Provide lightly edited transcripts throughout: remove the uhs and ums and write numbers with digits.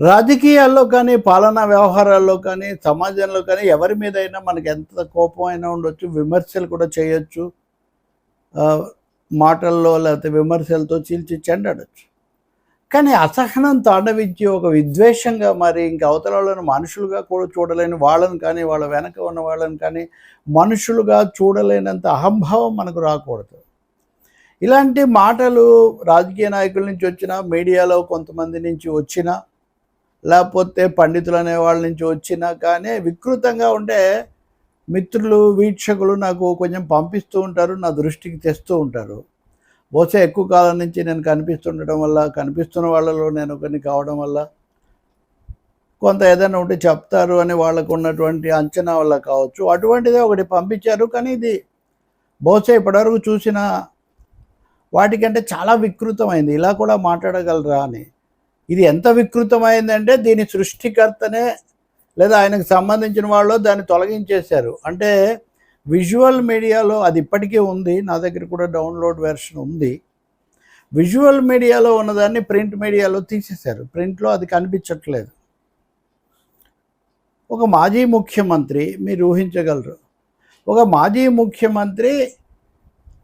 రాజకీయాల్లో కానీ, పాలనా వ్యవహారాల్లో కానీ, సమాజంలో కానీ ఎవరి మీదైనా మనకి ఎంత కోపం అయినా ఉండొచ్చు, విమర్శలు కూడా చేయొచ్చు. ఆహ్, మాటల్లో లేకపోతే విమర్శలతో చీల్చి చెండాడొచ్చు. కానీ అసహనం తాండవించి ఒక విద్వేషంగా మరి ఇంక అవతల వాళ్ళని మనుషులుగా కూడా చూడలేని వాళ్ళని కానీ, వాళ్ళ వెనక ఉన్న వాళ్ళని కానీ మనుషులుగా చూడలేనంత అహంభావం మనకు రాకూడదు. ఇలాంటి మాటలు రాజకీయ నాయకుల నుంచి వచ్చినా, మీడియాలో కొంతమంది నుంచి వచ్చినా, లేకపోతే పండితులు అనే వాళ్ళ నుంచి వచ్చినా కానీ వికృతంగా ఉంటే మిత్రులు, వీక్షకులు నాకు కొంచెం పంపిస్తూ ఉంటారు, నా దృష్టికి తెస్తూ ఉంటారు. బహుశా ఎక్కువ కాలం నుంచి నేను కనిపిస్తుండటం వల్ల, కనిపిస్తున్న వాళ్ళలో నేను ఒకరిని కావడం వల్ల కొంత ఏదైనా ఉంటే చెప్తారు అని వాళ్ళకు ఉన్నటువంటి అంచనా వల్ల కావచ్చు. అటువంటిదే ఒకటి పంపించారు. కానీ ఇది బహుశా ఇప్పటివరకు చూసిన వాటికంటే చాలా వికృతమైంది. ఇలా కూడా మాట్లాడగలరా అని. ఇది ఎంత వికృతమైందంటే దీని సృష్టికర్తనే లేదా ఆయనకు సంబంధించిన వాళ్ళు దాన్ని తొలగించేశారు. అంటే విజువల్ మీడియాలో అది ఇప్పటికీ ఉంది, నా దగ్గర కూడా డౌన్లోడ్ వెర్షన్ ఉంది. విజువల్ మీడియాలో ఉన్నదాన్ని ప్రింట్ మీడియాలో తీసేశారు. ప్రింట్లో అది కనిపించట్లేదు. ఒక మాజీ ముఖ్యమంత్రి, మీరు ఊహించగలరు, ఒక మాజీ ముఖ్యమంత్రి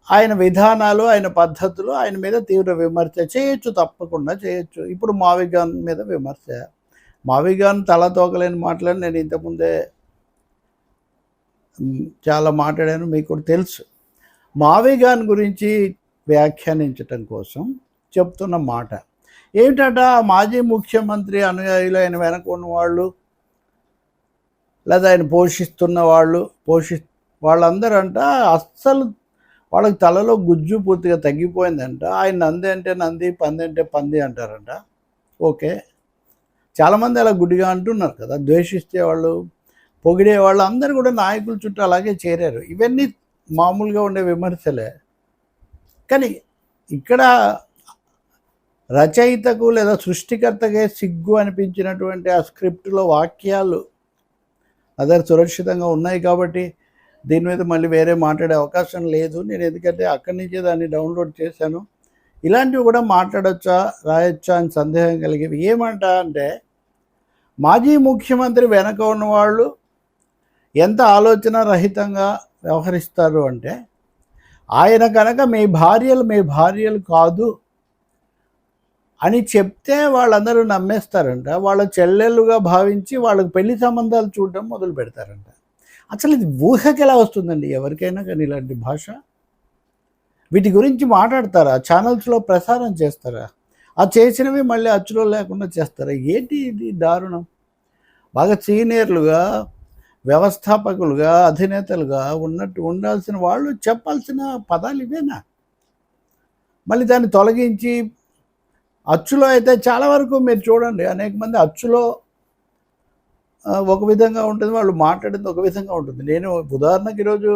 ఆయన విధానాలు, ఆయన పద్ధతులు, ఆయన మీద తీవ్ర విమర్శ చేయొచ్చు, తప్పకుండా చేయొచ్చు. ఇప్పుడు మావిగాన్ మీద విమర్శ. మావిగాన్ తల తోకలేని మాటలని నేను ఇంతకుముందే చాలా మాట్లాడాను, మీకు కూడా తెలుసు. మావిగాన్ గురించి వ్యాఖ్యానించటం కోసం చెప్తున్న మాట ఏమిటంట, మాజీ ముఖ్యమంత్రి అనుయాయులు, ఆయన వెనక ఉన్నవాళ్ళు లేదా ఆయన పోషిస్తున్న వాళ్ళు వాళ్ళందరంట అస్సలు వాళ్ళకి తలలో గుజ్జు పూర్తిగా తగ్గిపోయిందంట. ఆయన నంది అంటే నంది, పంది అంటే పంది అంటారంట. ఓకే, చాలామంది అలా గుడ్డిగా అంటున్నారు కదా. ద్వేషిస్తే వాళ్ళు, పొగిడే వాళ్ళు అందరూ కూడా నాయకుల చుట్టూ అలాగే చేరారు. ఇవన్నీ మామూలుగా ఉండే విమర్శలే. కానీ ఇక్కడ రచయితకు లేదా సృష్టికర్తకే సిగ్గు అనిపించినటువంటి ఆ స్క్రిప్ట్లో వాక్యాలు అదే సురక్షితంగా ఉన్నాయి కాబట్టి దీని మీద మళ్ళీ వేరే మాట్లాడే అవకాశం లేదు. నేను ఎందుకంటే అక్కడి నుంచే దాన్ని డౌన్లోడ్ చేశాను. ఇలాంటివి కూడా మాట్లాడొచ్చా, రాయొచ్చా అని సందేహం కలిగేవి. ఏమంట అంటే, మాజీ ముఖ్యమంత్రి వెనక ఉన్నవాళ్ళు ఎంత ఆలోచన రహితంగా వ్యవహరిస్తారు అంటే, ఆయన కనుక మీ భార్యలు కాదు అని చెప్తే వాళ్ళందరూ నమ్మేస్తారంట. వాళ్ళ చెల్లెళ్ళుగా భావించి వాళ్ళకి పెళ్లి సంబంధాలు చూడడం మొదలు పెడతారంట. అసలు ఇది ఊహకి ఎలా వస్తుందండి ఎవరికైనా కానీ ఇలాంటి భాష? వీటి గురించి మాట్లాడతారా? ఛానల్స్లో ప్రసారం చేస్తారా? ఆ చేసినవి మళ్ళీ అచ్చులో లేకుండా చేస్తారా? ఏంటి ఇది దారుణం? బాగా సీనియర్లుగా, వ్యవస్థాపకులుగా, అధినేతలుగా ఉండాల్సిన వాళ్ళు చెప్పాల్సిన పదాలు ఇవేనా? మళ్ళీ దాన్ని తొలగించి అచ్చులో అయితే చాలా వరకు మీరు చూడండి, అనేక మంది అచ్చులో ఒక విధంగా ఉంటుంది, వాళ్ళు మాట్లాడింది ఒక విధంగా ఉంటుంది. నేను ఉదాహరణకి ఈరోజు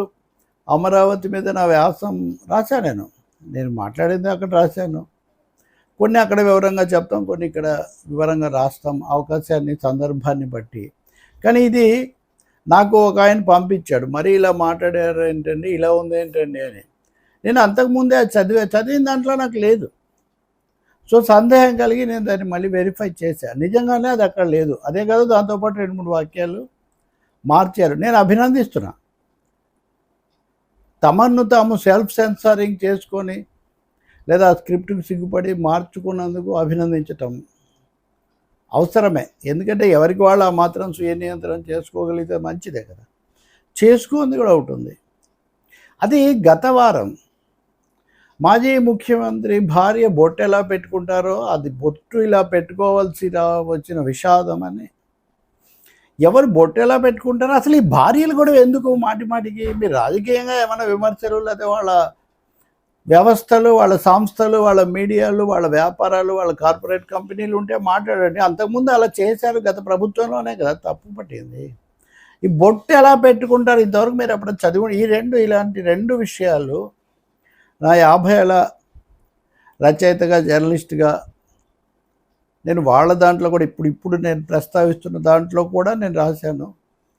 అమరావతి మీద నా వ్యాసం రాశాను. నేను మాట్లాడింది అక్కడ రాశాను. కొన్ని అక్కడ వివరంగా చెప్తాం, కొన్ని ఇక్కడ వివరంగా రాస్తాం, అవకాశాన్ని, సందర్భాన్ని బట్టి. కానీ ఇది నాకు ఒక ఆయన పంపించాడు, మరి ఇలా మాట్లాడారు ఏంటండి, ఇలా ఉంది ఏంటండి అని. నేను అంతకుముందే అది చదివిన దాంట్లో నాకు లేదు. సో సందేహం కలిగి నేను దాన్ని మళ్ళీ వెరిఫై చేశాను. నిజంగానే అది అక్కడ లేదు. అదే కాదు, దాంతోపాటు 2-3 వాక్యాలు మార్చారు. నేను అభినందిస్తున్నా. తమను తాము సెల్ఫ్ సెన్సారింగ్ చేసుకొని లేదా స్క్రిప్ట్కి సిగ్గుపడి మార్చుకున్నందుకు అభినందించటం అవసరమే. ఎందుకంటే ఎవరికి వాళ్ళు ఆ మాత్రం స్వీయ నియంత్రణ చేసుకోగలిగితే మంచిదే కదా. చేసుకుంది కూడా ఉంటుంది. అది గత వారం మాజీ ముఖ్యమంత్రి భార్య బొట్టు ఎలా పెట్టుకుంటారో అది బొట్టు ఇలా పెట్టుకోవాల్సి వచ్చిన విషాదం అని. ఎవరు బొట్టు ఎలా పెట్టుకుంటారో అసలు ఈ భార్యలు కూడా ఎందుకు మాటికి మీరు రాజకీయంగా ఏమైనా విమర్శలు, లేకపోతే వాళ్ళ వ్యవస్థలు, వాళ్ళ సంస్థలు, వాళ్ళ మీడియాలు, వాళ్ళ వ్యాపారాలు, వాళ్ళ కార్పొరేట్ కంపెనీలు ఉంటే మాట్లాడండి. అంతకుముందు అలా చేశారు, గత ప్రభుత్వంలోనే కదా తప్పు పట్టింది. ఈ బొట్టు ఎలా పెట్టుకుంటారు ఇంతవరకు మీరు అప్పుడు చదివి ఇలాంటి 2 విషయాలు నా 50 ఏళ్ళ రచయితగా, జర్నలిస్ట్గా నేను వాళ్ళ దాంట్లో కూడా ఇప్పుడు నేను ప్రస్తావిస్తున్న దాంట్లో కూడా నేను రాశాను.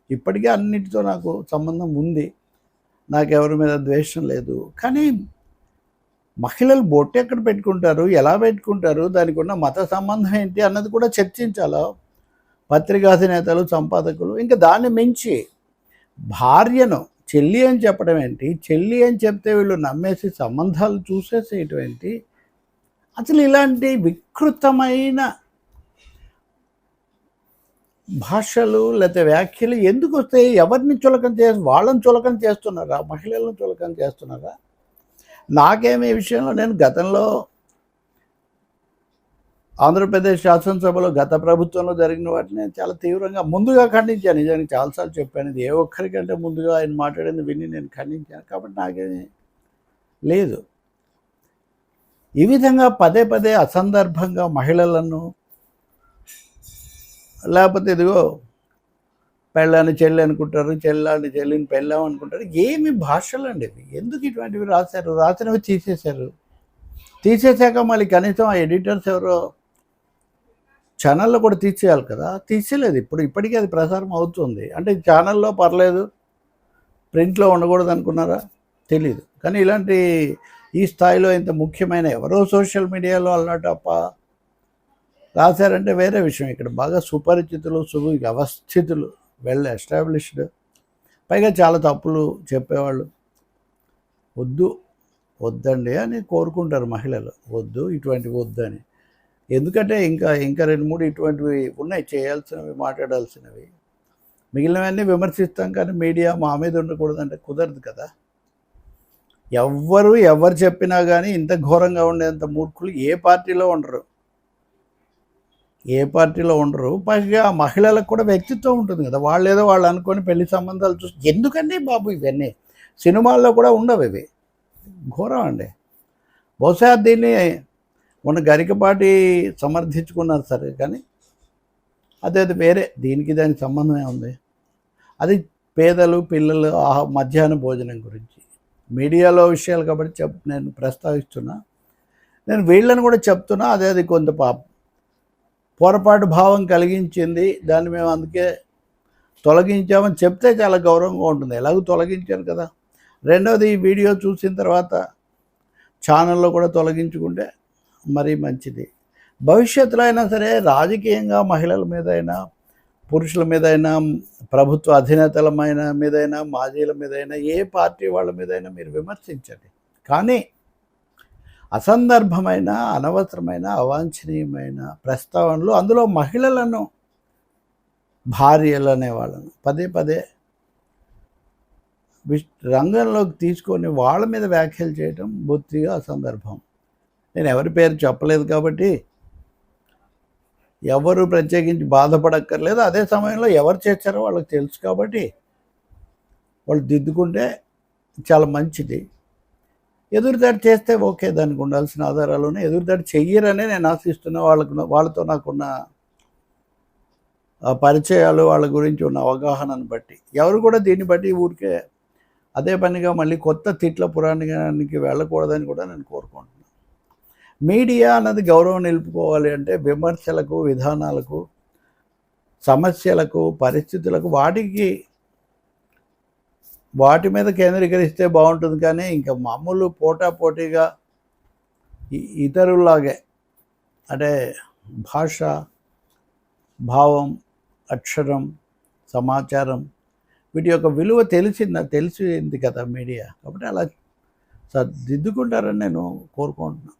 ఇప్పటికీ అన్నిటితో నాకు సంబంధం ఉంది, నాకెవరి మీద ద్వేషం లేదు. కానీ మహిళలు బొట్టు ఎక్కడ పెట్టుకుంటారు, ఎలా పెట్టుకుంటారు, దానికి ఉన్న మత సంబంధం ఏంటి అన్నది కూడా చర్చించాలా పత్రికాధినేతలు, సంపాదకులు. ఇంకా దాన్ని మించి భార్యను చెల్లి అని చెప్పడం ఏంటి, చెల్లి అని చెప్తే వీళ్ళు నమ్మేసి సంబంధాలు చూసేసేయటం ఏంటి, అసలు ఇలాంటి వికృతమైన భాషలు లేకపోతే వ్యాఖ్యలు ఎందుకు వస్తాయి? ఎవరిని చులకన వాళ్ళని చులకన చేస్తున్నారా, మహిళలను చులకన చేస్తున్నారా? నాకేమీ విషయంలో నేను గతంలో ఆంధ్రప్రదేశ్ శాసనసభలో గత ప్రభుత్వంలో జరిగిన వాటిని నేను చాలా తీవ్రంగా ముందుగా ఖండించాను. నిజానికి చాలాసార్లు చెప్పాను, ఇది ఏ ఒక్కరికంటే ముందుగా ఆయన మాట్లాడింది విని నేను ఖండించాను. కాబట్టి నాకేమీ లేదు. ఈ విధంగా పదే పదే అసందర్భంగా మహిళలను, లేకపోతే ఇదిగో పెళ్ళాన్ని చెల్లి అనుకుంటారు, చెల్లిని పెళ్ళాం అనుకుంటారు. ఏమి భాషలు అండి ఇవి? ఎందుకు ఇటువంటివి రాశారు? రాసినవి తీసేశాక మళ్ళీ కనీసం ఆ ఎడిటర్స్ ఎవరో ఛానల్లో కూడా తీసేయాలి కదా, తీసేయలేదు. ఇప్పటికీ అది ప్రసారం అవుతుంది. అంటే ఛానల్లో పర్లేదు, ప్రింట్లో ఉండకూడదు అనుకున్నారా? తెలీదు. కానీ ఇలాంటి ఈ స్థాయిలో ఇంత ముఖ్యమైన ఎవరో సోషల్ మీడియాలో అల్లాటప్ప రాశారంటే వేరే విషయం. ఇక్కడ బాగా సుపరిచితులు, వ్యవస్థితులు, వెల్ ఎస్టాబ్లిష్డ్, పైగా చాలా తప్పులు చెప్పేవాళ్ళు. వద్దండి అని కోరుకుంటారు మహిళలు. ఇటువంటివి వద్దని. ఎందుకంటే ఇంకా 2-3 ఇటువంటివి ఉన్నాయి చేయాల్సినవి, మాట్లాడాల్సినవి. మిగిలినవన్నీ విమర్శిస్తాం, కానీ మీడియా మా మీద ఉండకూడదంటే కుదరదు కదా. ఎవరు చెప్పినా కానీ ఇంత ఘోరంగా ఉండేంత మూర్ఖులు ఏ పార్టీలో ఉండరు. పైగా మహిళలకు కూడా వ్యక్తిత్వం ఉంటుంది కదా. వాళ్ళు అనుకొని పెళ్లి సంబంధాలు చూసి ఎందుకండి బాబు ఇవన్నీ? సినిమాల్లో కూడా ఉండవు ఇవి. ఘోరం అండి. బహుశా దీన్ని మొన్న గరికపాటి సమర్థించుకున్నారు సరే, కానీ అది వేరే. దానికి సంబంధమే ఉంది. అది పేదలు, పిల్లలు మధ్యాహ్న భోజనం గురించి మీడియాలో విషయాలు కాబట్టి నేను ప్రస్తావిస్తున్నా. నేను వీళ్ళని కూడా చెప్తున్నా. అది కొంత పొరపాటు భావం కలిగించింది, దాన్ని మేము అందుకే తొలగించామని చెప్తే చాలా గౌరవంగా ఉంటుంది. ఎలాగో తొలగించాను కదా. రెండవది, ఈ వీడియో చూసిన తర్వాత ఛానల్లో కూడా తొలగించుకుంటే మరీ మంచిది. భవిష్యత్తులో అయినా సరే రాజకీయంగా మహిళల మీదైనా, పురుషుల మీదైనా, ప్రభుత్వ అధినేతల మీదైనా, మాజీల మీదైనా, ఏ పార్టీ వాళ్ళ మీదైనా మీరు విమర్శించండి. కానీ అసందర్భమైన, అనవసరమైన, అవాంఛనీయమైన ప్రస్తావనలు, అందులో మహిళలను, భార్యలు అనేవాళ్ళను పదే రంగంలోకి తీసుకొని వాళ్ళ మీద వ్యాఖ్యలు చేయటం బొత్తిగా అసందర్భం. నేను ఎవరి పేరు చెప్పలేదు కాబట్టి ఎవరు ప్రత్యేకించి బాధపడక్కర్లేదు. అదే సమయంలో ఎవరు చేశారో వాళ్ళకి తెలుసు కాబట్టి వాళ్ళు దిద్దుకుంటే చాలా మంచిది. ఎదురుదాడి చేస్తే ఓకే, దానికి ఉండాల్సిన ఆధారాలను ఎదురుదాడి చెయ్యరనే నేను ఆశిస్తున్నా. వాళ్ళతో నాకున్న పరిచయాలు, వాళ్ళ గురించి ఉన్న అవగాహనను బట్టి ఎవరు కూడా దీన్ని బట్టి ఊరికే అదే పనిగా మళ్ళీ కొత్త తిట్ల పురాణానికి వెళ్ళకూడదని కూడా నేను కోరుకుంటున్నాను. మీడియా అన్నది గౌరవం నిలుపుకోవాలి అంటే విమర్శలకు, విధానాలకు, సమస్యలకు, పరిస్థితులకు, వాటి మీద కేంద్రీకరిస్తే బాగుంటుంది. కానీ ఇంకా మామూలు పోటాపోటీగా ఇతరుల్లాగే, అంటే భాష, భావం, అక్షరం, సమాచారం, వీటి యొక్క విలువ తెలిసింది కదా మీడియా. కాబట్టి అలా దిద్దుకుంటారని నేను కోరుకుంటున్నాను.